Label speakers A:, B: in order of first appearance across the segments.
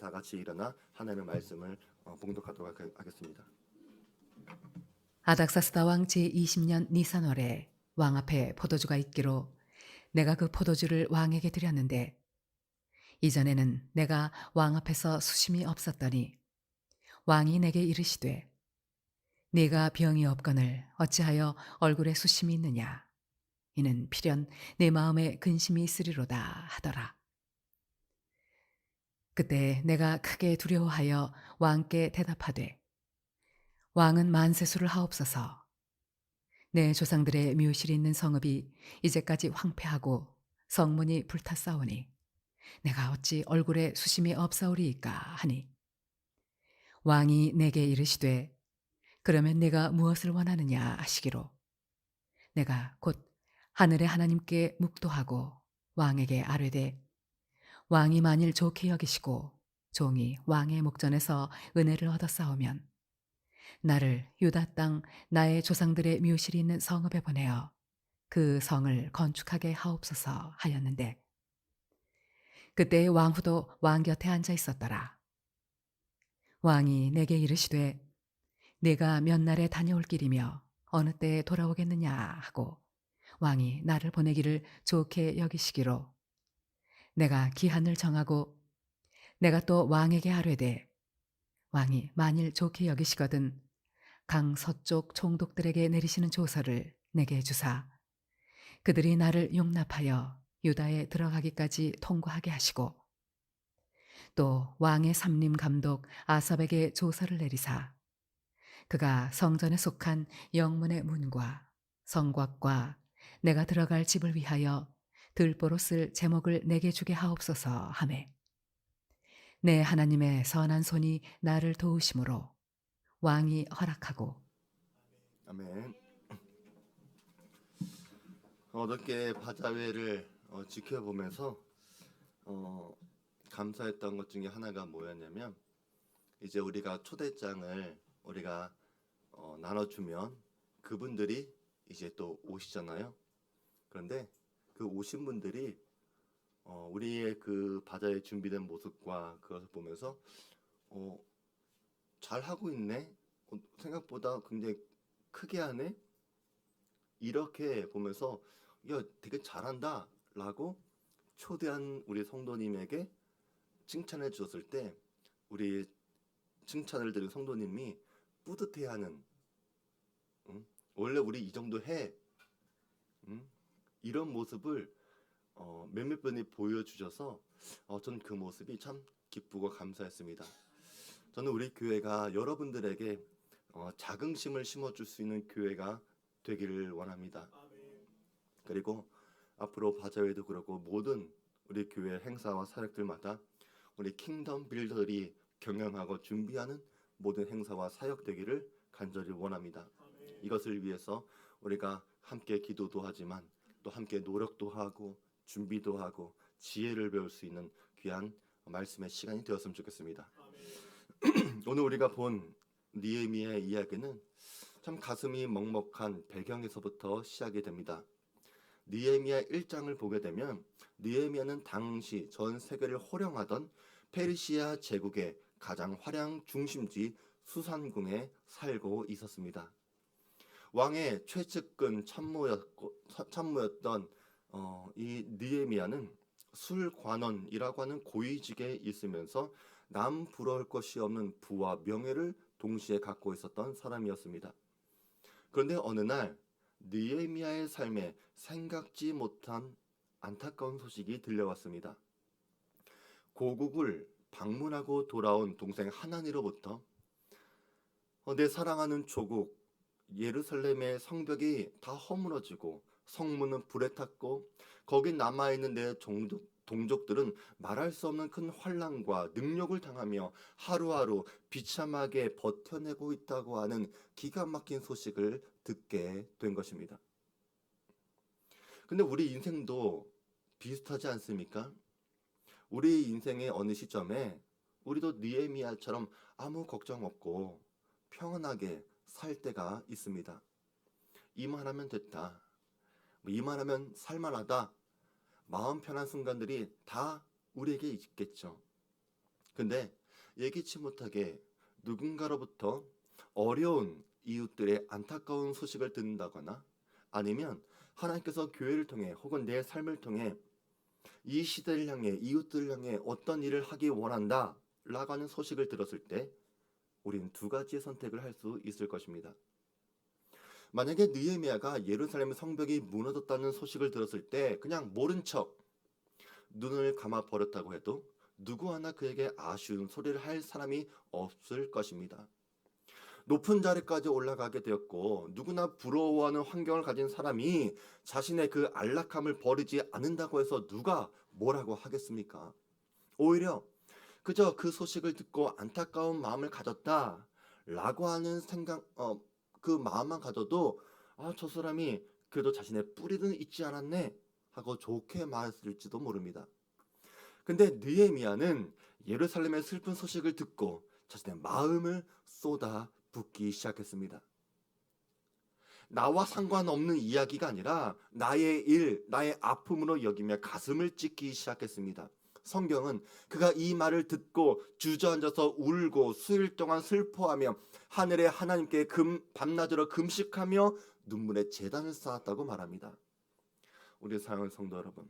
A: 다 같이 일어나 하나님의 말씀을 봉독하도록 하겠습니다.
B: 아닥사스다 왕 제20년 니산월에 왕 앞에 포도주가 있기로 내가 그 포도주를 왕에게 드렸는데 이전에는 내가 왕 앞에서 수심이 없었더니 왕이 내게 이르시되 네가 병이 없거늘 어찌하여 얼굴에 수심이 있느냐 이는 필연 내 마음에 근심이 있으리로다 하더라. 그때 내가 크게 두려워하여 왕께 대답하되 왕은 만세수를 하옵소서. 내 조상들의 묘실이 있는 성읍이 이제까지 황폐하고 성문이 불탔사오니 내가 어찌 얼굴에 수심이 없사오리이까 하니 왕이 내게 이르시되 그러면 네가 무엇을 원하느냐 하시기로 내가 곧 하늘의 하나님께 묵도하고 왕에게 아뢰되 왕이 만일 좋게 여기시고 종이 왕의 목전에서 은혜를 얻었사오면 나를 유다 땅 나의 조상들의 묘실이 있는 성읍에 보내어 그 성을 건축하게 하옵소서 하였는데 그때 왕후도 왕 곁에 앉아 있었더라. 왕이 내게 이르시되 네가 몇 날에 다녀올 길이며 어느 때에 돌아오겠느냐 하고 왕이 나를 보내기를 좋게 여기시기로 내가 기한을 정하고 내가 또 왕에게 아뢰되 왕이 만일 좋게 여기시거든 강 서쪽 총독들에게 내리시는 조서를 내게 주사 그들이 나를 용납하여 유다에 들어가기까지 통과하게 하시고 또 왕의 삼림 감독 아삽에게 조서를 내리사 그가 성전에 속한 영문의 문과 성곽과 내가 들어갈 집을 위하여 들보로 쓸 제목을 내게 주게 하옵소서 하매 내 하나님의 선한 손이 나를 도우심으로 왕이 허락하고
A: 아멘. 어저께 바자회를 지켜보면서 감사했던 것 중에 하나가 뭐였냐면 이제 우리가 초대장을 우리가 나눠주면 그분들이 이제 또 오시잖아요. 그런데 그 오신 분들이 우리의 그 바자회 준비된 모습과 그것을 보면서 잘 하고 있네. 생각보다 굉장히 크게 하네. 이렇게 보면서 야 되게 잘한다라고 초대한 우리 성도님에게 칭찬해 주었을 때 우리 칭찬을 드린 성도님이 뿌듯해하는 응? 원래 우리 이 정도 해 응? 이런 모습을 몇몇 분이 보여주셔서 저는 그 모습이 참 기쁘고 감사했습니다. 저는 우리 교회가 여러분들에게 자긍심을 심어줄 수 있는 교회가 되기를 원합니다. 그리고 앞으로 바자회도 그렇고 모든 우리 교회 행사와 사역들마다 우리 킹덤 빌더들이 경영하고 준비하는 모든 행사와 사역 되기를 간절히 원합니다. 이것을 위해서 우리가 함께 기도도 하지만 또 함께 노력도 하고 준비도 하고 지혜를 배울 수 있는 귀한 말씀의 시간이 되었으면 좋겠습니다. 오늘 우리가 본 느헤미야의 이야기는 참 가슴이 먹먹한 배경에서부터 시작이 됩니다. 느헤미야 1장을 보게 되면 느헤미야는 당시 전 세계를 호령하던 페르시아 제국의 가장 화려한 중심지 수산궁에 살고 있었습니다. 왕의 최측근 참모였던 이 느헤미야는 술관원이라고 하는 고위직에 있으면서 남 부러울 것이 없는 부와 명예를 동시에 갖고 있었던 사람이었습니다. 그런데 어느 날 느헤미야의 삶에 생각지 못한 안타까운 소식이 들려왔습니다. 고국을 방문하고 돌아온 동생 하나니로부터 내 사랑하는 조국 예루살렘의 성벽이 다 허물어지고 성문은 불에 탔고 거기 남아있는 내 동족들은 말할 수 없는 큰 환난과 능력을 당하며 하루하루 비참하게 버텨내고 있다고 하는 기가 막힌 소식을 듣게 된 것입니다. 근데 우리 인생도 비슷하지 않습니까? 우리 인생의 어느 시점에 우리도 느헤미야처럼 아무 걱정 없고 평안하게 살 때가 있습니다. 이만하면 됐다. 이만하면 살만하다. 마음 편한 순간들이 다 우리에게 있겠죠. 근데 예기치 못하게 누군가로부터 어려운 이웃들의 안타까운 소식을 듣는다거나 아니면 하나님께서 교회를 통해 혹은 내 삶을 통해 이 시대를 향해 이웃들을 향해 어떤 일을 하기 원한다 라고 하는 소식을 들었을 때 우리는 두 가지의 선택을 할 수 있을 것입니다. 만약에 느헤미야가 예루살렘 성벽이 무너졌다는 소식을 들었을 때 그냥 모른 척 눈을 감아 버렸다고 해도 누구 하나 그에게 아쉬운 소리를 할 사람이 없을 것입니다. 높은 자리까지 올라가게 되었고 누구나 부러워하는 환경을 가진 사람이 자신의 그 안락함을 버리지 않는다고 해서 누가 뭐라고 하겠습니까? 오히려 그저 그 소식을 듣고 안타까운 마음을 가졌다라고 하는 그 마음만 가져도 저 사람이 그래도 자신의 뿌리는 잊지 않았네 하고 좋게 말했을지도 모릅니다. 근데 느헤미야는 예루살렘의 슬픈 소식을 듣고 자신의 마음을 쏟아 붓기 시작했습니다. 나와 상관없는 이야기가 아니라 나의 일, 나의 아픔으로 여기며 가슴을 찢기 시작했습니다. 성경은 그가 이 말을 듣고 주저앉아서 울고 수일 동안 슬퍼하며 하늘의 하나님께 밤낮으로 금식하며 눈물의 제단을 쌓았다고 말합니다. 우리 사랑하는 성도 여러분,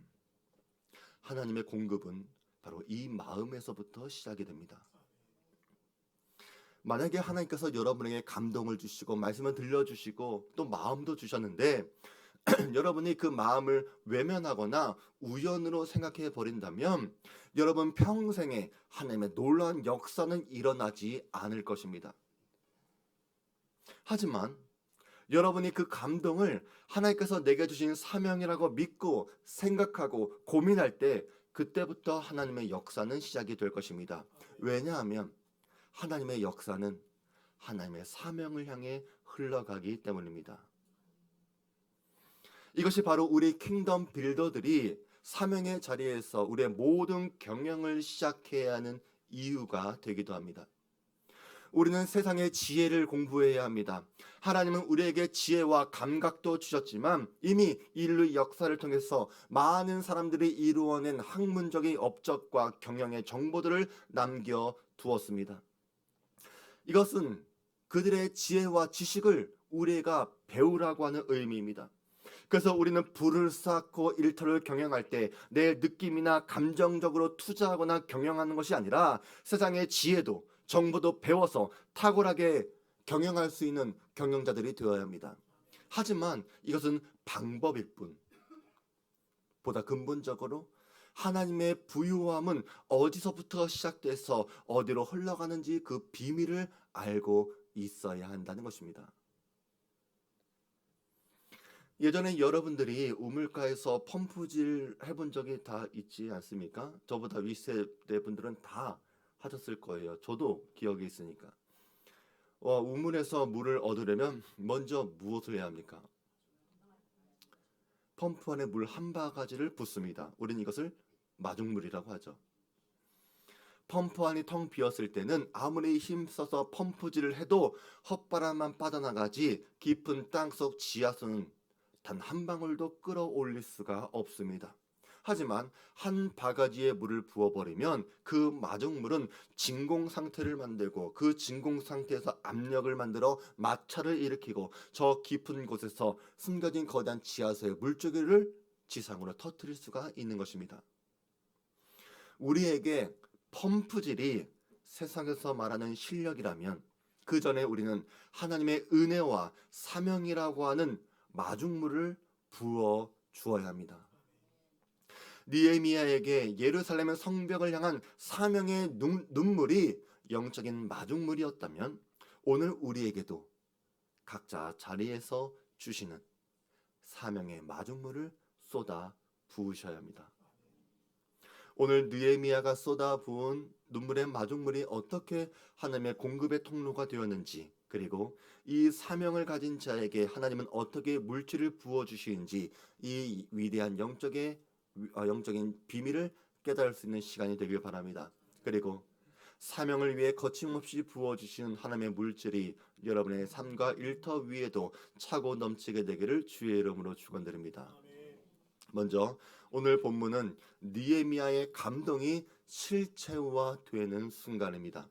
A: 하나님의 공급은 바로 이 마음에서부터 시작이 됩니다. 만약에 하나님께서 여러분에게 감동을 주시고 말씀을 들려주시고 또 마음도 주셨는데 여러분이 그 마음을 외면하거나 우연으로 생각해 버린다면 여러분 평생에 하나님의 놀라운 역사는 일어나지 않을 것입니다. 하지만 여러분이 그 감동을 하나님께서 내게 주신 사명이라고 믿고 생각하고 고민할 때 그때부터 하나님의 역사는 시작이 될 것입니다. 왜냐하면 하나님의 역사는 하나님의 사명을 향해 흘러가기 때문입니다. 이것이 바로 우리 킹덤 빌더들이 사명의 자리에서 우리의 모든 경영을 시작해야 하는 이유가 되기도 합니다. 우리는 세상의 지혜를 공부해야 합니다. 하나님은 우리에게 지혜와 감각도 주셨지만 이미 인류 역사를 통해서 많은 사람들이 이루어낸 학문적인 업적과 경영의 정보들을 남겨두었습니다. 이것은 그들의 지혜와 지식을 우리가 배우라고 하는 의미입니다. 그래서 우리는 부를 쌓고 일터를 경영할 때 내 느낌이나 감정적으로 투자하거나 경영하는 것이 아니라 세상의 지혜도 정보도 배워서 탁월하게 경영할 수 있는 경영자들이 되어야 합니다. 하지만 이것은 방법일 뿐 보다 근본적으로 하나님의 부유함은 어디서부터 시작돼서 어디로 흘러가는지 그 비밀을 알고 있어야 한다는 것입니다. 예전에 여러분들이 우물가에서 펌프질 해본 적이 다 있지 않습니까? 저보다 윗세대 분들은 다 하셨을 거예요. 저도 기억이 있으니까. 우물에서 물을 얻으려면 먼저 무엇을 해야 합니까? 펌프 안에 물 한 바가지를 붓습니다. 우리는 이것을 마중물이라고 하죠. 펌프 안이 텅 비었을 때는 아무리 힘써서 펌프질을 해도 헛바람만 빠져나가지 깊은 땅속 지하수는 단 한 방울도 끌어올릴 수가 없습니다. 하지만 한 바가지의 물을 부어버리면 그 마중물은 진공 상태를 만들고 그 진공 상태에서 압력을 만들어 마찰을 일으키고 저 깊은 곳에서 숨겨진 거대한 지하수의 물줄기를 지상으로 터뜨릴 수가 있는 것입니다. 우리에게 펌프질이 세상에서 말하는 실력이라면 그 전에 우리는 하나님의 은혜와 사명이라고 하는 마중물을 부어 주어야 합니다. 느헤미야에게 예루살렘의 성벽을 향한 사명의 눈물이 영적인 마중물이었다면 오늘 우리에게도 각자 자리에서 주시는 사명의 마중물을 쏟아 부으셔야 합니다. 오늘 느헤미야가 쏟아 부은 눈물의 마중물이 어떻게 하나님의 공급의 통로가 되었는지 그리고 이 사명을 가진 자에게 하나님은 어떻게 물질을 부어주시는지 이 위대한 영적인 비밀을 깨달을 수 있는 시간이 되길 바랍니다. 그리고 사명을 위해 거침없이 부어주시는 하나님의 물질이 여러분의 삶과 일터 위에도 차고 넘치게 되기를 주의 이름으로 축원드립니다. 먼저 오늘 본문은 느헤미야의 감동이 실체화되는 순간입니다.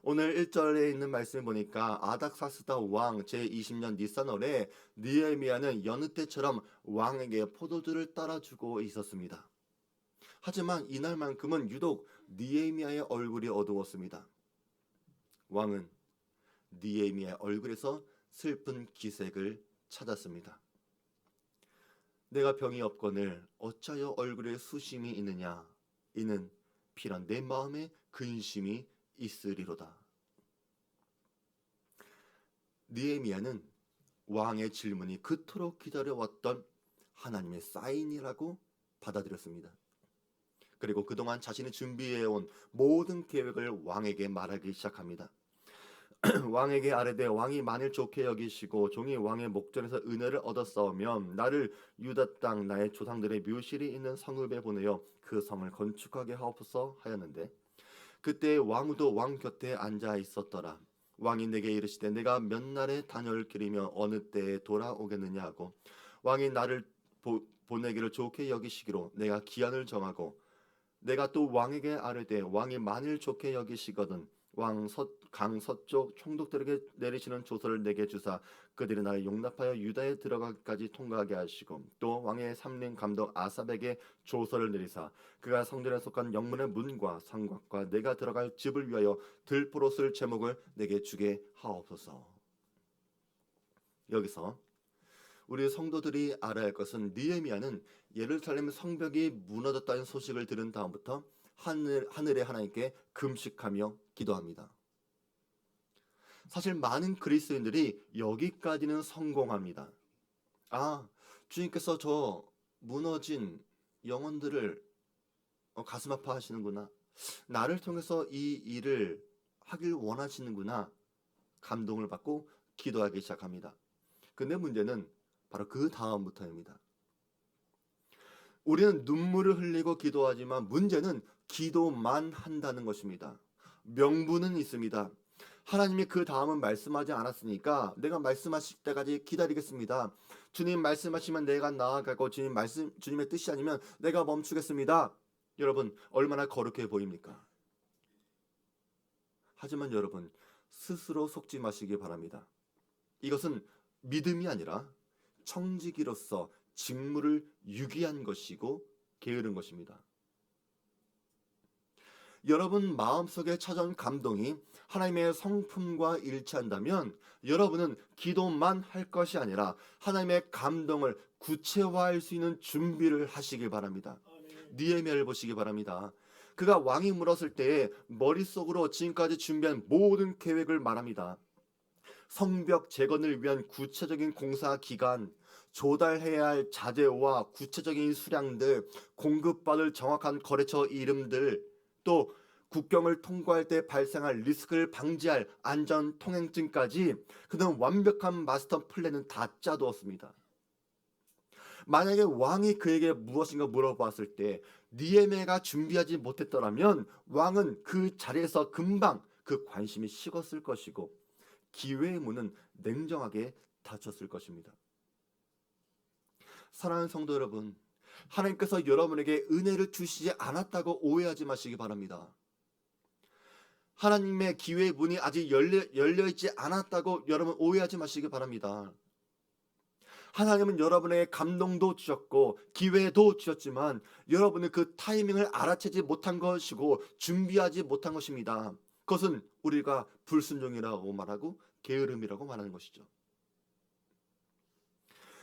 A: 오늘 1절에 있는 말씀을 보니까 아닥사스다 왕 제20년 니산월에 느헤미야는 여느 때처럼 왕에게 포도주를 따라주고 있었습니다. 하지만 이날만큼은 유독 느헤미야의 얼굴이 어두웠습니다. 왕은 느헤미야의 얼굴에서 슬픈 기색을 찾았습니다. 내가 병이 없거늘 어찌하여 얼굴에 수심이 있느냐? 이는 비란 내 마음에 근심이 있으리로다. 느헤미야는 왕의 질문이 그토록 기다려왔던 하나님의 사인이라고 받아들였습니다. 그리고 그동안 자신이 준비해온 모든 계획을 왕에게 말하기 시작합니다. 왕에게 아뢰되 왕이 만일 좋게 여기시고 종이 왕의 목전에서 은혜를 얻었사오면 나를 유다 땅 나의 조상들의 묘실이 있는 성읍에 보내어 그 성을 건축하게 하옵소서 하였는데 그때 왕후도 왕 곁에 앉아 있었더라. 왕이 내게 이르시되 내가 몇 날의 단혈 길이며 어느 때에 돌아오겠느냐 하고 왕이 나를 보내기를 좋게 여기시기로 내가 기한을 정하고 내가 또 왕에게 아뢰되 왕이 만일 좋게 여기시거든 강 서쪽 총독들에게 내리시는 조서를 내게 주사 그들이 나를 용납하여 유다에 들어가기까지 통과하게 하시고 또 왕의 삼림 감독 아삽에게 조서를 내리사 그가 성전에 속한 영문의 문과 성곽과 내가 들어갈 집을 위하여 들포로 쓸 제목을 내게 주게 하옵소서. 여기서 우리 성도들이 알아야 할 것은 느헤미야는 예루살렘 성벽이 무너졌다는 소식을 들은 다음부터 하늘의 하나님께 금식하며 기도합니다. 사실 많은 그리스도인들이 여기까지는 성공합니다. 주님께서 저 무너진 영혼들을 가슴 아파하시는구나. 나를 통해서 이 일을 하길 원하시는구나. 감동을 받고 기도하기 시작합니다. 근데 문제는 바로 그 다음부터입니다. 우리는 눈물을 흘리고 기도하지만 문제는 기도만 한다는 것입니다. 명분은 있습니다. 하나님이 그 다음은 말씀하지 않았으니까 내가 말씀하실 때까지 기다리겠습니다. 주님 말씀하시면 내가 나아가고 주님의 뜻이 아니면 내가 멈추겠습니다. 여러분 얼마나 거룩해 보입니까? 하지만 여러분 스스로 속지 마시기 바랍니다. 이것은 믿음이 아니라 청지기로서 직무를 유기한 것이고 게으른 것입니다. 여러분 마음속에 찾아온 감동이 하나님의 성품과 일치한다면 여러분은 기도만 할 것이 아니라 하나님의 감동을 구체화할 수 있는 준비를 하시길 바랍니다. 느헤미야를 보시기 바랍니다. 그가 왕이 물었을 때에 머릿속으로 지금까지 준비한 모든 계획을 말합니다. 성벽 재건을 위한 구체적인 공사 기간, 조달해야 할 자재와 구체적인 수량들, 공급받을 정확한 거래처 이름들, 또 국경을 통과할 때 발생할 리스크를 방지할 안전 통행증까지 그는 완벽한 마스터 플랜은 다 짜두었습니다. 만약에 왕이 그에게 무엇인가 물어봤을 때 느헤미야가 준비하지 못했더라면 왕은 그 자리에서 금방 그 관심이 식었을 것이고 기회의 문은 냉정하게 닫혔을 것입니다. 사랑하는 성도 여러분, 하나님께서 여러분에게 은혜를 주시지 않았다고 오해하지 마시기 바랍니다. 하나님의 기회의 문이 아직 열려있지 않았다고 여러분 오해하지 마시기 바랍니다. 하나님은 여러분에게 감동도 주셨고 기회도 주셨지만 여러분은 그 타이밍을 알아채지 못한 것이고 준비하지 못한 것입니다. 그것은 우리가 불순종이라고 말하고 게으름이라고 말하는 것이죠.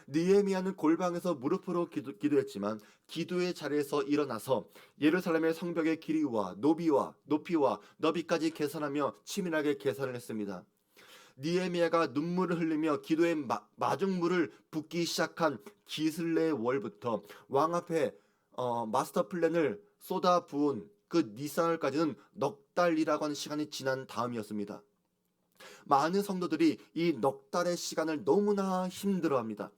A: 느헤미야는 골방에서 무릎으로 기도했지만 기도의 자리에서 일어나서 예루살렘의 성벽의 길이와 높이와 너비까지 계산하며 치밀하게 계산을 했습니다. 느헤미야가 눈물을 흘리며 기도의 마중물을 붓기 시작한 기슬레 월부터 왕 앞에 마스터 플랜을 쏟아 부은 그 니산월까지는 넉 달이라고 하는 시간이 지난 다음이었습니다. 많은 성도들이 이 넉 달의 시간을 너무나 힘들어합니다.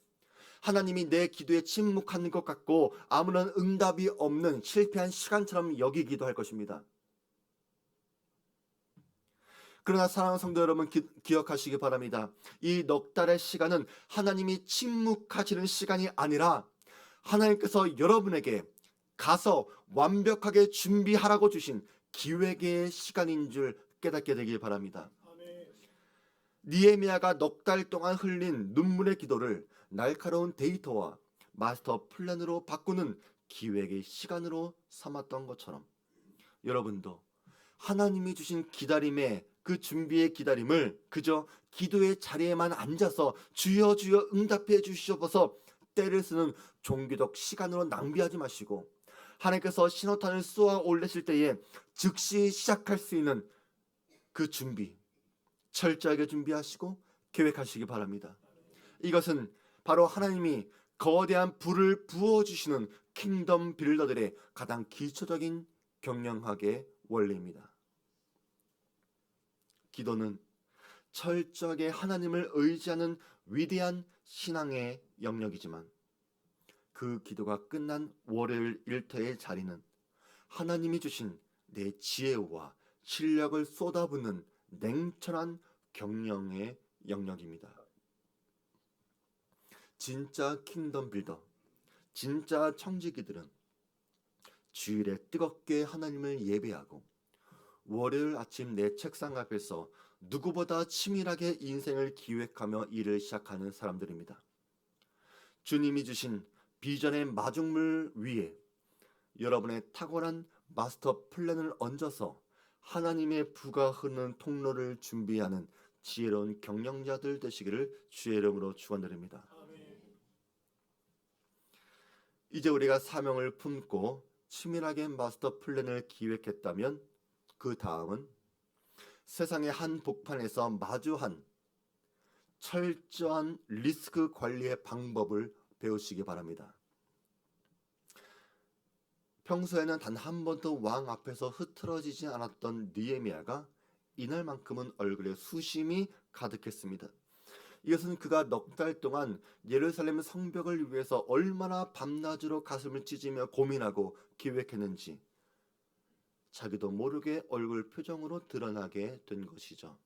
A: 하나님이 내 기도에 침묵하는 것 같고 아무런 응답이 없는 실패한 시간처럼 여기기도 할 것입니다. 그러나 사랑하는 성도 여러분 기억하시기 바랍니다. 이 넉 달의 시간은 하나님이 침묵하시는 시간이 아니라 하나님께서 여러분에게 가서 완벽하게 준비하라고 주신 기회의 시간인 줄 깨닫게 되길 바랍니다. 느헤미야가 넉 달 동안 흘린 눈물의 기도를 날카로운 데이터와 마스터 플랜으로 바꾸는 기획의 시간으로 삼았던 것처럼 여러분도 하나님이 주신 기다림의 그 준비의 기다림을 그저 기도의 자리에만 앉아서 주여 주여 응답해 주시옵소서 때를 쓰는 종교적 시간으로 낭비하지 마시고 하나님께서 신호탄을 쏘아 올리실 때에 즉시 시작할 수 있는 그 준비 철저하게 준비하시고 계획하시기 바랍니다. 이것은 바로 하나님이 거대한 불을 부어주시는 킹덤 빌더들의 가장 기초적인 경영학의 원리입니다. 기도는 철저하게 하나님을 의지하는 위대한 신앙의 영역이지만 그 기도가 끝난 월요일 일터의 자리는 하나님이 주신 내 지혜와 실력을 쏟아붓는 냉철한 경영의 영역입니다. 진짜 킹덤 빌더, 진짜 청지기들은 주일에 뜨겁게 하나님을 예배하고 월요일 아침 내 책상 앞에서 누구보다 치밀하게 인생을 기획하며 일을 시작하는 사람들입니다. 주님이 주신 비전의 마중물 위에 여러분의 탁월한 마스터 플랜을 얹어서 하나님의 부가 흐르는 통로를 준비하는 지혜로운 경영자들 되시기를 주의 이름으로 축원드립니다. 이제 우리가 사명을 품고 치밀하게 마스터 플랜을 기획했다면 그 다음은 세상의 한 복판에서 마주한 철저한 리스크 관리의 방법을 배우시기 바랍니다. 평소에는 단 한 번도 왕 앞에서 흐트러지지 않았던 느헤미야가 이날만큼은 얼굴에 수심이 가득했습니다. 이것은 그가 넉 달 동안 예루살렘 성벽을 위해서 얼마나 밤낮으로 가슴을 찢으며 고민하고 기획했는지 자기도 모르게 얼굴 표정으로 드러나게 된 것이죠.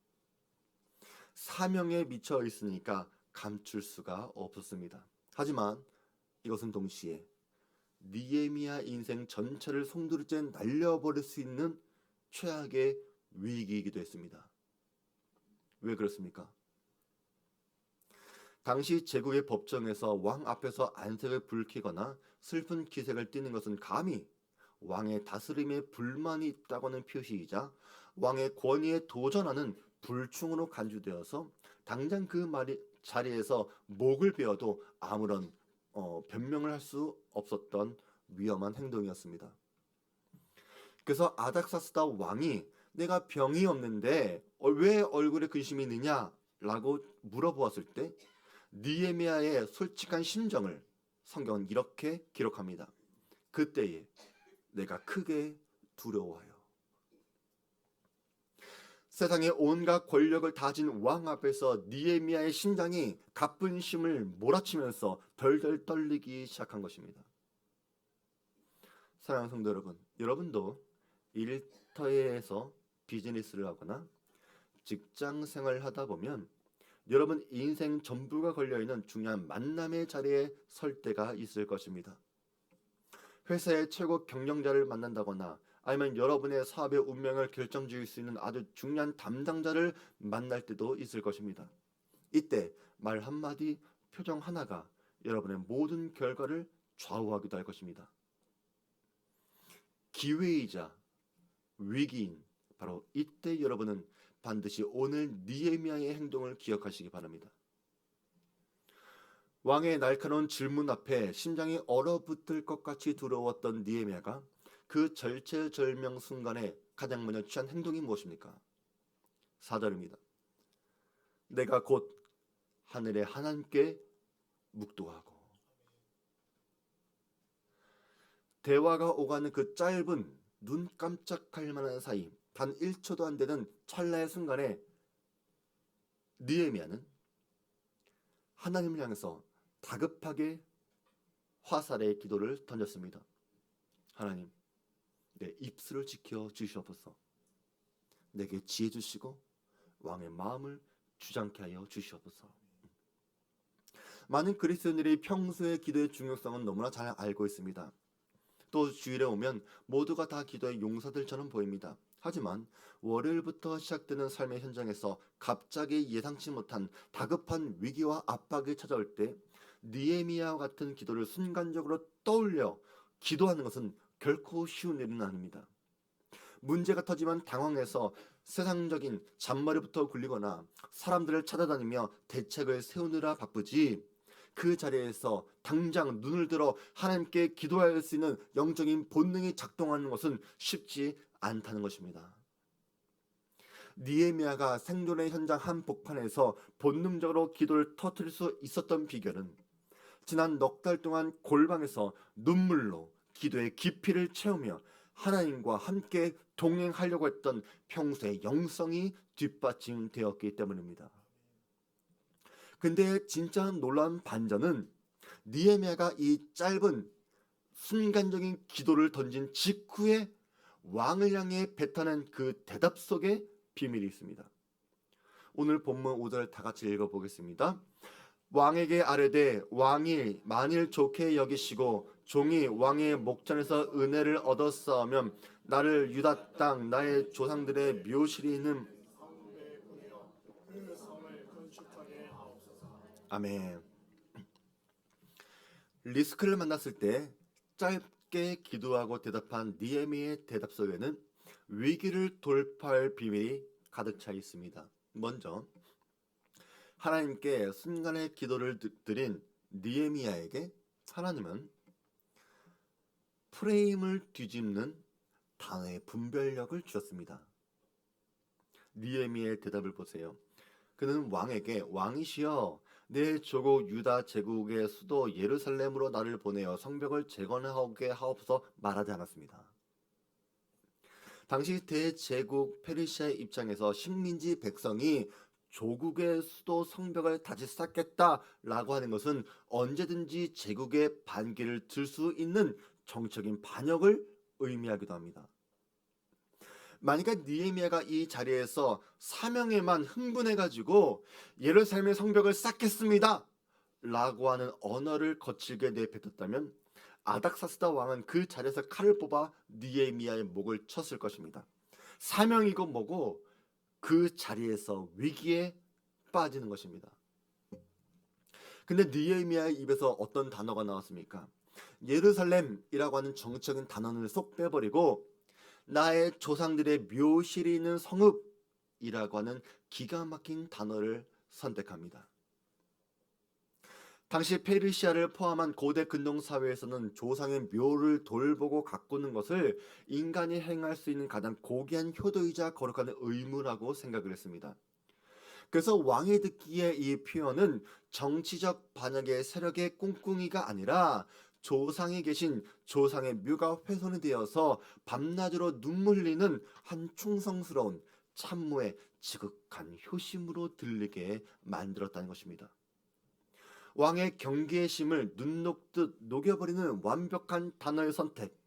A: 사명에 미쳐 있으니까 감출 수가 없었습니다. 하지만 이것은 동시에 느헤미야 인생 전체를 송두리째 날려버릴 수 있는 최악의 위기이기도 했습니다. 왜 그렇습니까? 당시 제국의 법정에서 왕 앞에서 안색을 붉히거나 슬픈 기색을 띠는 것은 감히 왕의 다스림에 불만이 있다고는 표시이자 왕의 권위에 도전하는 불충으로 간주되어서 당장 그 자리에서 목을 베어도 아무런 변명을 할 수 없었던 위험한 행동이었습니다. 그래서 아닥사스다 왕이 내가 병이 없는데 왜 얼굴에 근심이 있느냐 라고 물어보았을 때 느헤미야의 솔직한 심정을 성경은 이렇게 기록합니다. 그때에 내가 크게 두려워하여. 세상의 온갖 권력을 다진 왕 앞에서 느헤미야의 심장이 가뿐심을 몰아치면서 덜덜 떨리기 시작한 것입니다. 사랑하는 성도 여러분, 여러분도 일터에서 비즈니스를 하거나 직장 생활을 하다 보면 여러분 인생 전부가 걸려있는 중요한 만남의 자리에 설 때가 있을 것입니다. 회사의 최고 경영자를 만난다거나 아니면 여러분의 사업의 운명을 결정지을 수 있는 아주 중요한 담당자를 만날 때도 있을 것입니다. 이때 말 한마디, 표정 하나가 여러분의 모든 결과를 좌우하기도 할 것입니다. 기회이자 위기인 바로 이때 여러분은 반드시 오늘 느헤미야의 행동을 기억하시기 바랍니다. 왕의 날카로운 질문 앞에 심장이 얼어붙을 것 같이 두려웠던 느헤미야가 그 절체절명 순간에 가장 먼저 취한 행동이 무엇입니까? 4절입니다. 내가 곧 하늘의 하나님께 묵도하고. 대화가 오가는 그 짧은 눈 깜짝할 만한 사이 단 1초도 안 되는 찰나의 순간에 느헤미야는 하나님을 향해서 다급하게 화살의 기도를 던졌습니다. 하나님, 내 입술을 지켜 주시옵소서. 내게 지혜 주시고 왕의 마음을 주장케 하여 주시옵소서. 많은 그리스도인들이 평소의 기도의 중요성은 너무나 잘 알고 있습니다. 또 주일에 오면 모두가 다 기도의 용사들처럼 보입니다. 하지만 월요일부터 시작되는 삶의 현장에서 갑자기 예상치 못한 다급한 위기와 압박이 찾아올 때 느헤미야와 같은 기도를 순간적으로 떠올려 기도하는 것은 결코 쉬운 일은 아닙니다. 문제가 터지면 당황해서 세상적인 잔머리부터 굴리거나 사람들을 찾아다니며 대책을 세우느라 바쁘지, 그 자리에서 당장 눈을 들어 하나님께 기도할 수 있는 영적인 본능이 작동하는 것은 쉽지 않다는 것입니다. 느헤미야가 생존의 현장 한복판에서 본능적으로 기도를 터뜨릴 수 있었던 비결은 지난 넉 달 동안 골방에서 눈물로 기도의 깊이를 채우며 하나님과 함께 동행하려고 했던 평소의 영성이 뒷받침되었기 때문입니다. 근데 진짜 놀라운 반전은 느헤미야가 이 짧은 순간적인 기도를 던진 직후에 왕을 향해 뱉어낸 그 대답 속에 비밀이 있습니다. 오늘 본문 5절 다 같이 읽어보겠습니다. 왕에게 아뢰되 왕이 만일 좋게 여기시고 종이 왕의 목전에서 은혜를 얻었사오면 나를 유다 땅 나의 조상들의 묘실이 있는 아멘. 리스크를 만났을 때 짧게 기도하고 대답한 느헤미야의 대답 속에는 위기를 돌파할 비밀이 가득 차 있습니다. 먼저 하나님께 순간의 기도를 드린 느헤미야에게 하나님은 프레임을 뒤집는 단어의 분별력을 주셨습니다. 느헤미야의 대답을 보세요. 그는 왕에게 왕이시여 내 조국 유다 제국의 수도 예루살렘으로 나를 보내어 성벽을 재건하게 하옵소서 말하지 않았습니다. 당시 대제국 페르시아의 입장에서 식민지 백성이 조국의 수도 성벽을 다시 쌓겠다라고 하는 것은 언제든지 제국의 반기를 들 수 있는 정적인 반역을 의미하기도 합니다. 만약에 느헤미야가 이 자리에서 사명에만 흥분해가지고 예루살렘의 성벽을 쌓겠습니다 라고 하는 언어를 거칠게 내뱉었다면 아닥사스다 왕은 그 자리에서 칼을 뽑아 느헤미야의 목을 쳤을 것입니다. 사명이고 뭐고 그 자리에서 위기에 빠지는 것입니다. 근데 느헤미야의 입에서 어떤 단어가 나왔습니까? 예루살렘이라고 하는 정적인 단어를 쏙 빼버리고 나의 조상들의 묘실이 있는 성읍이라고 하는 기가 막힌 단어를 선택합니다. 당시 페르시아를 포함한 고대 근동 사회에서는 조상의 묘를 돌보고 가꾸는 것을 인간이 행할 수 있는 가장 고귀한 효도이자 거룩한 의무라고 생각을 했습니다. 그래서 왕이 듣기에 이 표현은 정치적 반역의 세력의 꿍꿍이가 아니라 조상이 계신 조상의 묘가 훼손이 되어서 밤낮으로 눈물 흘리는 한 충성스러운 참모의 지극한 효심으로 들리게 만들었다는 것입니다. 왕의 경계심을 눈 녹듯 녹여버리는 완벽한 단어의 선택,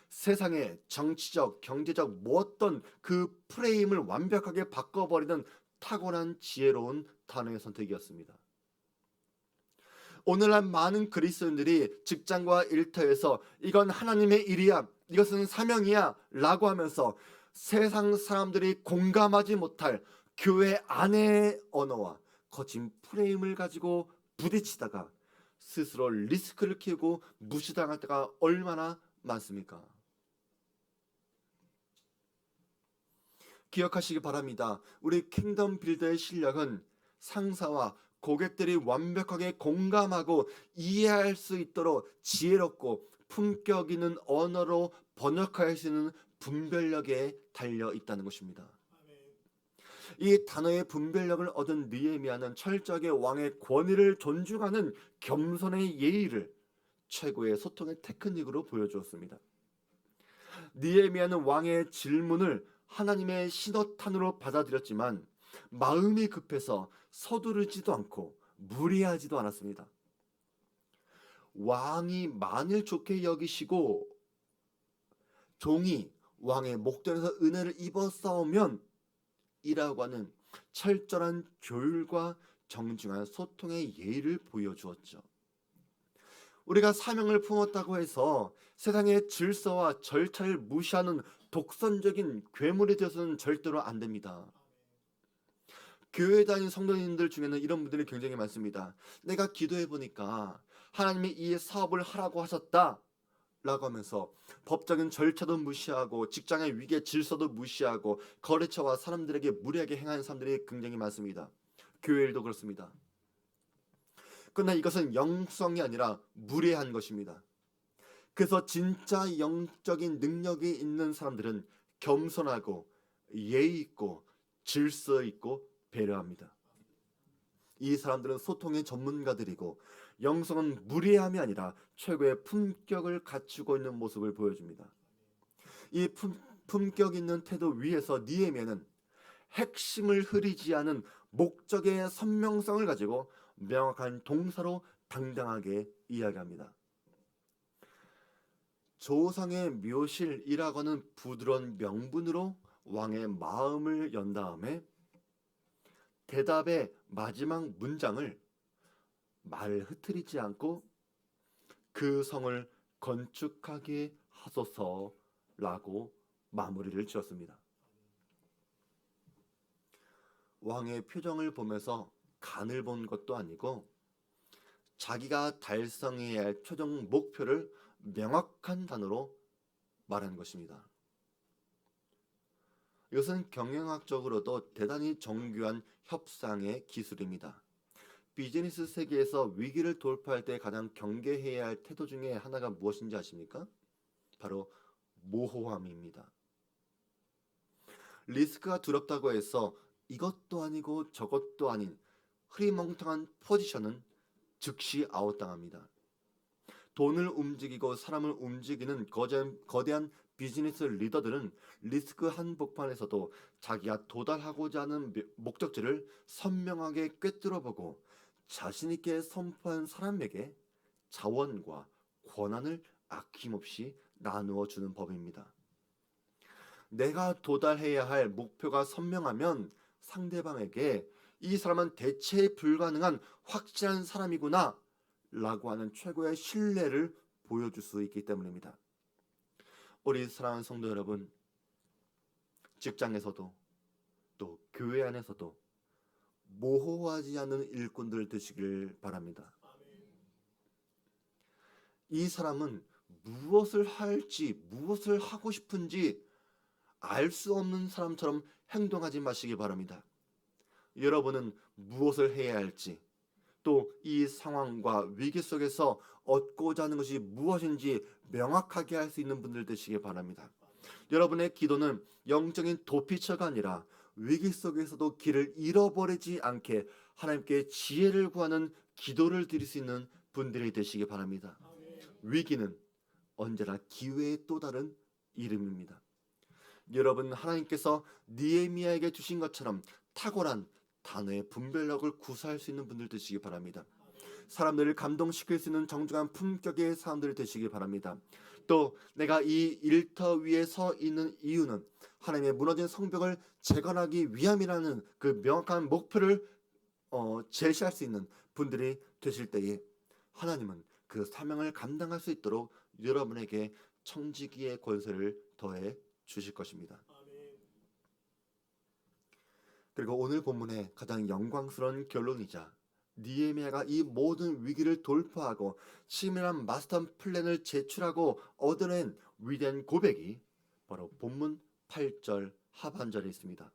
A: 세상의 정치적, 경제적 어떤 그 프레임을 완벽하게 바꿔버리는 탁월한 지혜로운 단어의 선택이었습니다. 오늘날 많은 그리스도인들이 직장과 일터에서 이건 하나님의 일이야, 이것은 사명이야 라고 하면서 세상 사람들이 공감하지 못할 교회 안의 언어와 거친 프레임을 가지고 부딪히다가 스스로 리스크를 키우고 무시당할 때가 얼마나 많습니까? 기억하시기 바랍니다. 우리 킹덤 빌더의 실력은 상사와 고객들이 완벽하게 공감하고 이해할 수 있도록 지혜롭고 품격 있는 언어로 번역할 수 있는 분별력에 달려 있다는 것입니다. 이 단어의 분별력을 얻은 느헤미야는 철저하게 왕의 권위를 존중하는 겸손의 예의를 최고의 소통의 테크닉으로 보여주었습니다. 느헤미야는 왕의 질문을 하나님의 신호탄으로 받아들였지만 마음이 급해서 서두르지도 않고 무리하지도 않았습니다. 왕이 만일 좋게 여기시고 종이 왕의 목전에서 은혜를 입어 싸우면 이라고 하는 철저한 조율과 정중한 소통의 예의를 보여주었죠. 우리가 사명을 품었다고 해서 세상의 질서와 절차를 무시하는 독선적인 괴물이 되어서는 절대로 안 됩니다. 교회 다니는 성도님들 중에는 이런 분들이 굉장히 많습니다. 내가 기도해 보니까 하나님이 이 사업을 하라고 하셨다 라고 하면서 법적인 절차도 무시하고 직장의 위계 질서도 무시하고 거래처와 사람들에게 무례하게 행하는 사람들이 굉장히 많습니다. 교회 일도 그렇습니다. 그러나 이것은 영성이 아니라 무례한 것입니다. 그래서 진짜 영적인 능력이 있는 사람들은 겸손하고 예의 있고 질서 있고 배려합니다. 이 사람들은 소통의 전문가들이고 영성은 무례함이 아니라 최고의 품격을 갖추고 있는 모습을 보여줍니다. 이 품격 있는 태도 위에서 느헤미야는 핵심을 흐리지 않은 목적의 선명성을 가지고 명확한 동사로 당당하게 이야기합니다. 조상의 묘실이라고 하는 부드러운 명분으로 왕의 마음을 연 다음에 대답의 마지막 문장을 말 흐트리지 않고 그 성을 건축하게 하소서라고 마무리를 지었습니다. 왕의 표정을 보면서 간을 본 것도 아니고 자기가 달성해야 할 최종 목표를 명확한 단어로 말한 것입니다. 이것은 경영학적으로도 대단히 정교한 협상의 기술입니다. 비즈니스 세계에서 위기를 돌파할 때 가장 경계해야 할 태도 중에 하나가 무엇인지 아십니까? 바로 모호함입니다. 리스크가 두렵다고 해서 이것도 아니고 저것도 아닌 흐리멍텅한 포지션은 즉시 아웃당합니다. 돈을 움직이고 사람을 움직이는 거대한 비즈니스 리더들은 리스크 한복판에서도 자기가 도달하고자 하는 목적지를 선명하게 꿰뚫어보고 자신있게 선포한 사람에게 자원과 권한을 아낌없이 나누어 주는 법입니다. 내가 도달해야 할 목표가 선명하면 상대방에게 이 사람은 대체 불가능한 확실한 사람이구나 라고 하는 최고의 신뢰를 보여줄 수 있기 때문입니다. 우리 사랑하는 성도 여러분, 직장에서도 또 교회 안에서도 모호하지 않은 일꾼들 되시길 바랍니다. 이 사람은 무엇을 할지 무엇을 하고 싶은지 알 수 없는 사람처럼 행동하지 마시기 바랍니다. 여러분은 무엇을 해야 할지 또 이 상황과 위기 속에서 얻고자 하는 것이 무엇인지 명확하게 할 수 있는 분들 되시기 바랍니다. 여러분의 기도는 영적인 도피처가 아니라 위기 속에서도 길을 잃어버리지 않게 하나님께 지혜를 구하는 기도를 드릴 수 있는 분들이 되시기 바랍니다. 위기는 언제나 기회의 또 다른 이름입니다. 여러분, 하나님께서 느헤미야에게 주신 것처럼 탁월한 단어의 분별력을 구사할 수 있는 분들 되시기 바랍니다. 사람들을 감동시킬 수 있는 정중한 품격의 사람들 되시기 바랍니다. 또 내가 이 일터 위에 서 있는 이유는 하나님의 무너진 성벽을 재건하기 위함이라는 그 명확한 목표를 제시할 수 있는 분들이 되실 때에 하나님은 그 사명을 감당할 수 있도록 여러분에게 청지기의 권세를 더해 주실 것입니다. 그리고 오늘 본문의 가장 영광스러운 결론이자 느헤미야가 이 모든 위기를 돌파하고 치밀한 마스터 플랜을 제출하고 얻어낸 위대한 고백이 바로 본문 8절 하반절에 있습니다.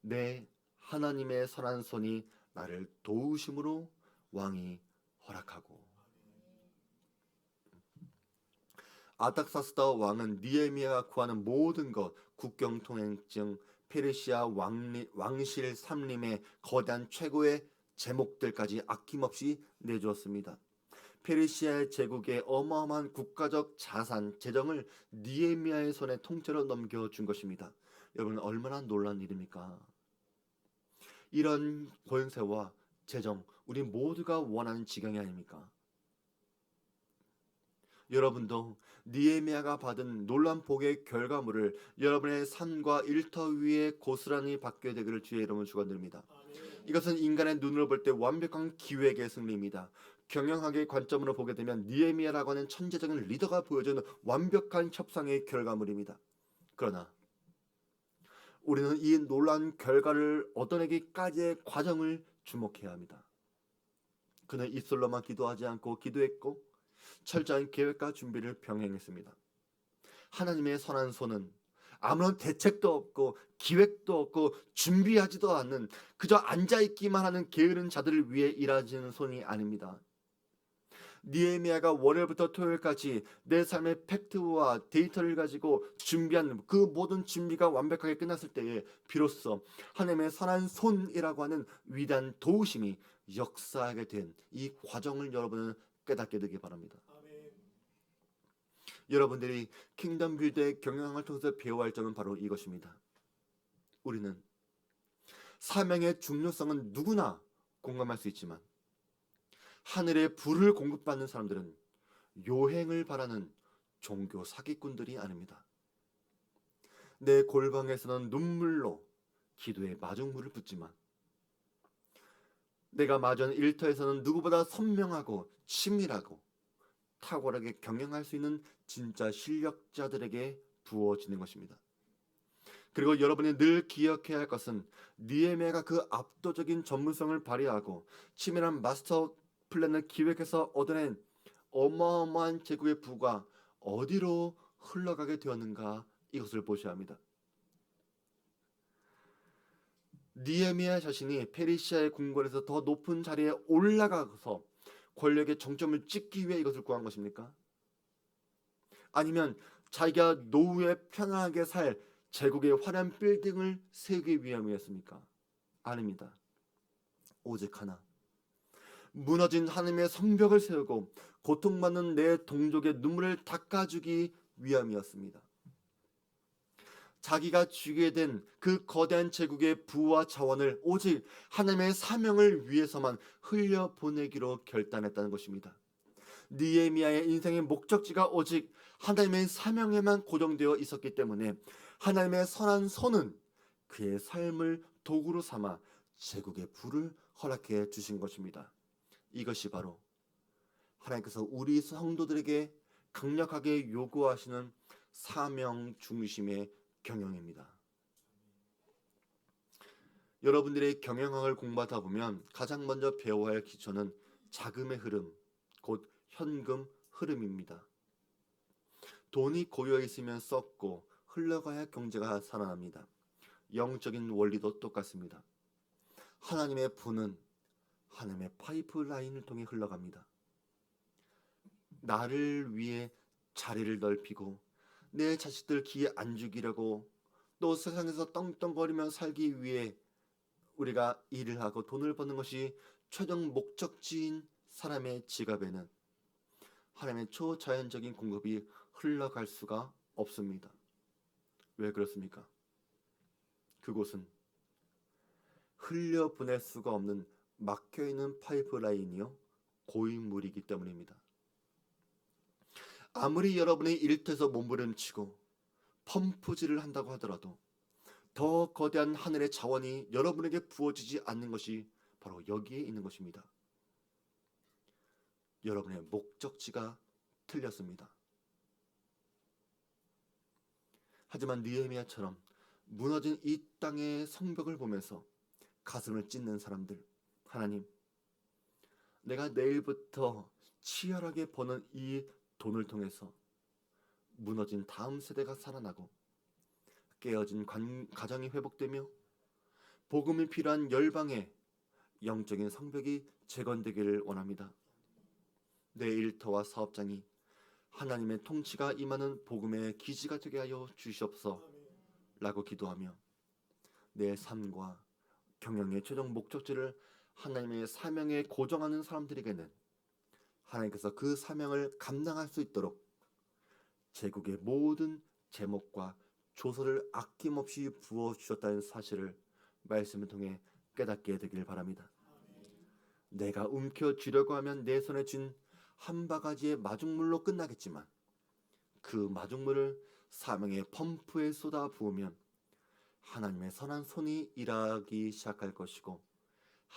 A: 내 하나님의 선한 손이 나를 도우심으로 왕이 허락하고. 아닥사스다 왕은 느헤미야가 구하는 모든 것, 국경 통행증, 페르시아 왕실 삼림의 거대한 최고의 제목들까지 아낌없이 내주었습니다. 페르시아의 제국의 어마어마한 국가적 자산, 재정을 느헤미야의 손에 통째로 넘겨준 것입니다. 여러분, 얼마나 놀라운 일입니까? 이런 권세와 재정, 우리 모두가 원하는 지경이 아닙니까? 여러분도 느헤미야가 받은 놀란 복의 결과물을 여러분의 삶과 일터 위에 고스란히 받게 되기를 주의 이름으로 축원드립니다. 이것은 인간의 눈으로 볼 때 완벽한 기획의 승리입니다. 경영학의 관점으로 보게 되면 니에미아라고 하는 천재적인 리더가 보여준 완벽한 협상의 결과물입니다. 그러나 우리는 이 놀라운 결과를 얻어내기까지의 과정을 주목해야 합니다. 그는 입술로만 기도하지 않고 기도했고 철저한 계획과 준비를 병행했습니다. 하나님의 선한 손은 아무런 대책도 없고 기획도 없고 준비하지도 않는 그저 앉아있기만 하는 게으른 자들을 위해 일하시는 손이 아닙니다. 니에미아가 월요일부터 토요일까지 내 삶의 팩트와 데이터를 가지고 준비한 그 모든 준비가 완벽하게 끝났을 때에 비로소 하나님의 선한 손이라고 하는 위대한 도우심이 역사하게 된 이 과정을 여러분은 깨닫게 되기 바랍니다. 여러분들이 킹덤 빌드의 경영을 통해서 배워야 할 점은 바로 이것입니다. 우리는 사명의 중요성은 누구나 공감할 수 있지만 하늘의 불을 공급받는 사람들은 요행을 바라는 종교 사기꾼들이 아닙니다. 내 골방에서는 눈물로 기도에 마중물을 붓지만 내가 마주한 일터에서는 누구보다 선명하고 치밀하고 탁월하게 경영할 수 있는 진짜 실력자들에게 부어지는 것입니다. 그리고 여러분이 늘 기억해야 할 것은 니에미아가 그 압도적인 전문성을 발휘하고 치밀한 마스터 플랜을 기획해서 얻어낸 어마어마한 제국의 부가 어디로 흘러가게 되었는가 이것을 보셔야 합니다. 니에미아 자신이 페르시아의 궁궐에서 더 높은 자리에 올라가서 권력의 정점을 찍기 위해 이것을 구한 것입니까? 아니면 자기가 노후에 편안하게 살 제국의 화려한 빌딩을 세우기 위함이었습니까? 아닙니다. 오직 하나. 무너진 하나님의 성벽을 세우고 고통받는 내 동족의 눈물을 닦아주기 위함이었습니다. 자기가 주게 된 그 거대한 제국의 부와 자원을 오직 하나님의 사명을 위해서만 흘려보내기로 결단했다는 것입니다. 니에미아의 인생의 목적지가 오직 하나님의 사명에만 고정되어 있었기 때문에 하나님의 선한 손은 그의 삶을 도구로 삼아 제국의 부를 허락해 주신 것입니다. 이것이 바로 하나님께서 우리 성도들에게 강력하게 요구하시는 사명 중심의 경영입니다. 여러분들의 경영학을 공부하다 보면 가장 먼저 배워야 할 기초는 자금의 흐름, 곧 현금 흐름입니다. 돈이 고여 있으면 썩고 흘러가야 경제가 살아납니다. 영적인 원리도 똑같습니다. 하나님의 부는 하나님의 파이프라인을 통해 흘러갑니다. 나를 위해 자리를 넓히고 내 자식들 기회 안 죽이려고 또 세상에서 떵떵거리며 살기 위해 우리가 일을 하고 돈을 버는 것이 최종 목적지인 사람의 지갑에는 하나님의 초자연적인 공급이 흘러갈 수가 없습니다. 왜 그렇습니까? 그곳은 흘려보낼 수가 없는 막혀있는 파이프라인이요 고인물이기 때문입니다. 아무리 여러분이 일터에서 몸부림치고 펌프질을 한다고 하더라도 더 거대한 하늘의 자원이 여러분에게 부어지지 않는 것이 바로 여기에 있는 것입니다. 여러분의 목적지가 틀렸습니다. 하지만 느헤미야처럼 무너진 이 땅의 성벽을 보면서 가슴을 찢는 사람들, 하나님, 내가 내일부터 치열하게 버는 이 돈을 통해서 무너진 다음 세대가 살아나고 깨어진 가정이 회복되며 복음이 필요한 열방의 영적인 성벽이 재건되기를 원합니다. 내 일터와 사업장이 하나님의 통치가 임하는 복음의 기지가 되게 하여 주시옵소서 라고 기도하며 내 삶과 경영의 최종 목적지를 하나님의 사명에 고정하는 사람들에게는 하나님께서 그 사명을 감당할 수 있도록 제국의 모든 제목과 조서를 아낌없이 부어주셨다는 사실을 말씀을 통해 깨닫게 되길 바랍니다. 내가 움켜쥐려고 하면 내 손에 쥔 한 바가지의 마중물로 끝나겠지만 그 마중물을 사명의 펌프에 쏟아 부으면 하나님의 선한 손이 일하기 시작할 것이고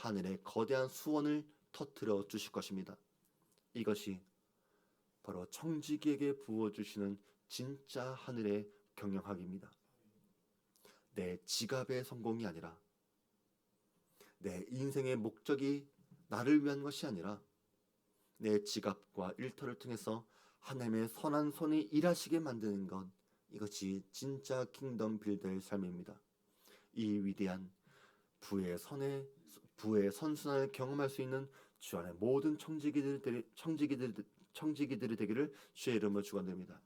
A: 하늘의 거대한 수원을 터뜨려 주실 것입니다. 이것이 바로 청지기에게 부어주시는 진짜 하늘의 경영학입니다. 내 지갑의 성공이 아니라, 내 인생의 목적이 나를 위한 것이 아니라, 내 지갑과 일터를 통해서 하나님의 선한 손이 일하시게 만드는 것, 이것이 진짜 킹덤 빌더의 삶입니다. 이 위대한 부의 선순환을 경험할 수 있는 주 안의 모든 청지기들이 되기를 주의 이름으로 축원드립니다.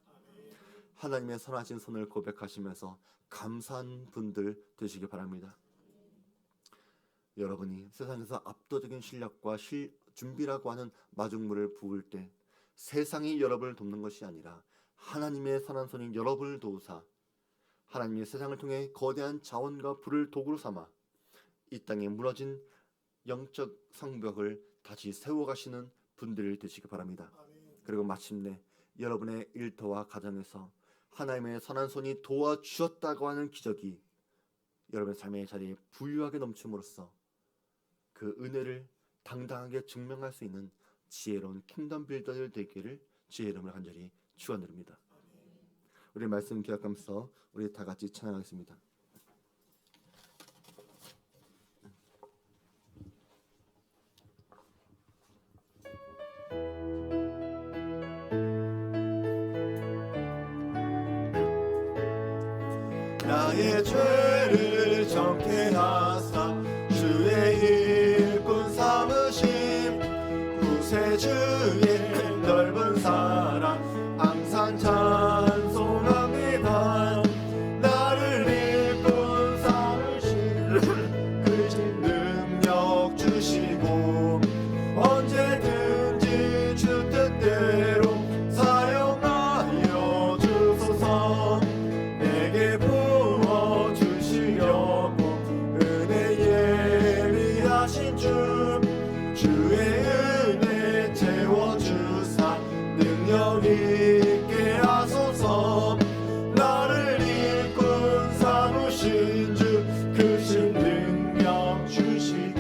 A: 하나님의 선하신 손을 고백하시면서 감사한 분들 되시기 바랍니다. 여러분이 세상에서 압도적인 실력과 준비라고 하는 마중물을 부을 때 세상이 여러분을 돕는 것이 아니라 하나님의 선한 손이 여러분을 도우사 하나님의 세상을 통해 거대한 자원과 불을 도구로 삼아 이 땅에 무너진 영적 성벽을 다시 세워가시는 분들 되시기 바랍니다. 그리고 마침내 여러분의 일터와 가정에서 하나님의 선한 손이 도와주셨다고 하는 기적이 여러분의 삶의 자리에 부유하게 넘침으로써 그 은혜를 당당하게 증명할 수 있는 지혜로운 킹덤 빌더들 되기를 주의 이름으로 간절히 축원드립니다. 우리 말씀 기억하면서 우리 다 같이 찬양하겠습니다. 나의 죄를 정케하사 주의 일꾼 삼으심 구세주의 넓은 사랑 항상 찬송합니다. 나를 일꾼 삼으심 크신 능력 주시고 언제든지 주 뜻대로 사용하여 주소서. 내게 부어주시려고 은혜 예비하신 주의 은혜 채워주사 능력 있게 하소서. 나를 일꾼 삼으신 주 크신 능력 주시고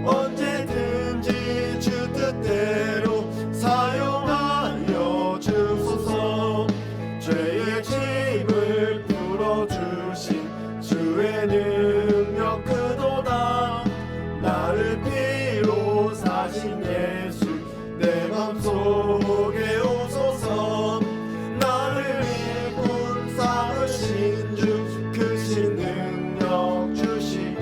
A: 언제든지 주 뜻대로 사용하여 주소서. 죄의 짐을 풀어주신 주의 능력 크도다. 나를 피로 사신 예수 내 맘속에 오소서. 나를 일꾼 삼으신 주 크신 능력 주시고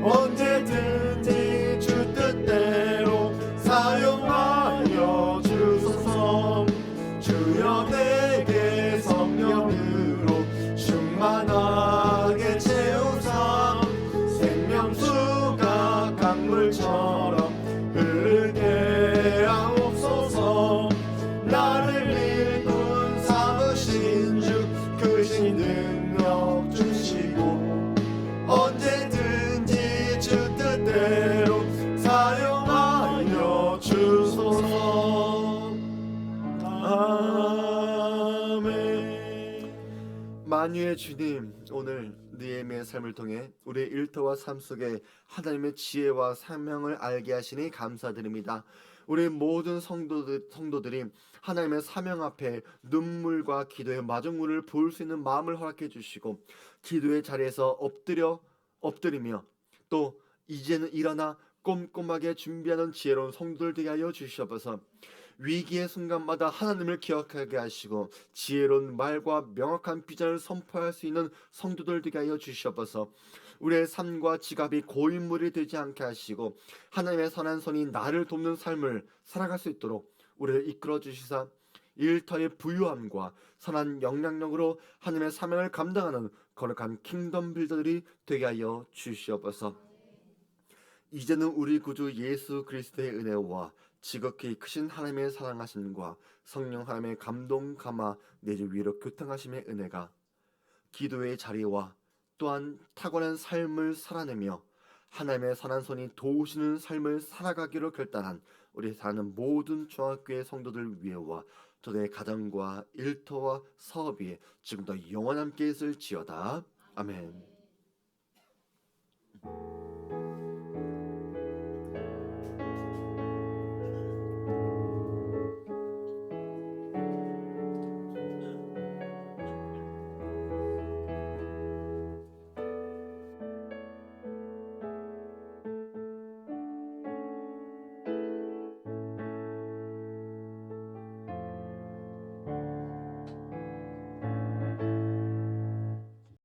A: 언제든지 주 뜻대로 사용하여 주소서. 주여 내게 성령으로 충만하게 채우사 생명수가 강물처럼 흐르게 하옵소서. 나를 일꾼 삼으신 주 크신 능력 주시고 언제든지 주 뜻대로 사용하여 주소서. 아멘. 만유의 주님, 오늘 느헤미야의 삶을 통해 우리의 일터와 삶 속에 하나님의 지혜와 사명을 알게 하시니 감사드립니다. 우리 모든 성도들이 하나님의 사명 앞에 눈물과 기도의 마중물을 부을 수 있는 마음을 허락해 주시고 기도의 자리에서 엎드리며 또 이제는 일어나 꼼꼼하게 준비하는 지혜로운 성도들 되게 하여 주시옵소서. 위기의 순간마다 하나님을 기억하게 하시고 지혜로운 말과 명확한 비전을 선포할 수 있는 성도들 되게 하여 주시옵소서. 우리의 삶과 지갑이 고인물이 되지 않게 하시고 하나님의 선한 손이 나를 돕는 삶을 살아갈 수 있도록 우리를 이끌어 주시사 일터의 부유함과 선한 영향력으로 하나님의 사명을 감당하는 거룩한 킹덤 빌더들이 되게 하여 주시옵소서. 이제는 우리 구주 예수 그리스도의 은혜와 지극히 크신 하나님의 사랑하심과 성령 하나님의 감동 감화 내주 위로 교통하심의 은혜가 기도의 자리와 또한 탁월한 삶을 살아내며 하나님의 선한 손이 도우시는 삶을 살아가기로 결단한 우리 사는 모든 중학교의 성도들 위에와 저들의 가정과 일터와 사업 위에 지금도 영원함께 있을지어다. 아멘.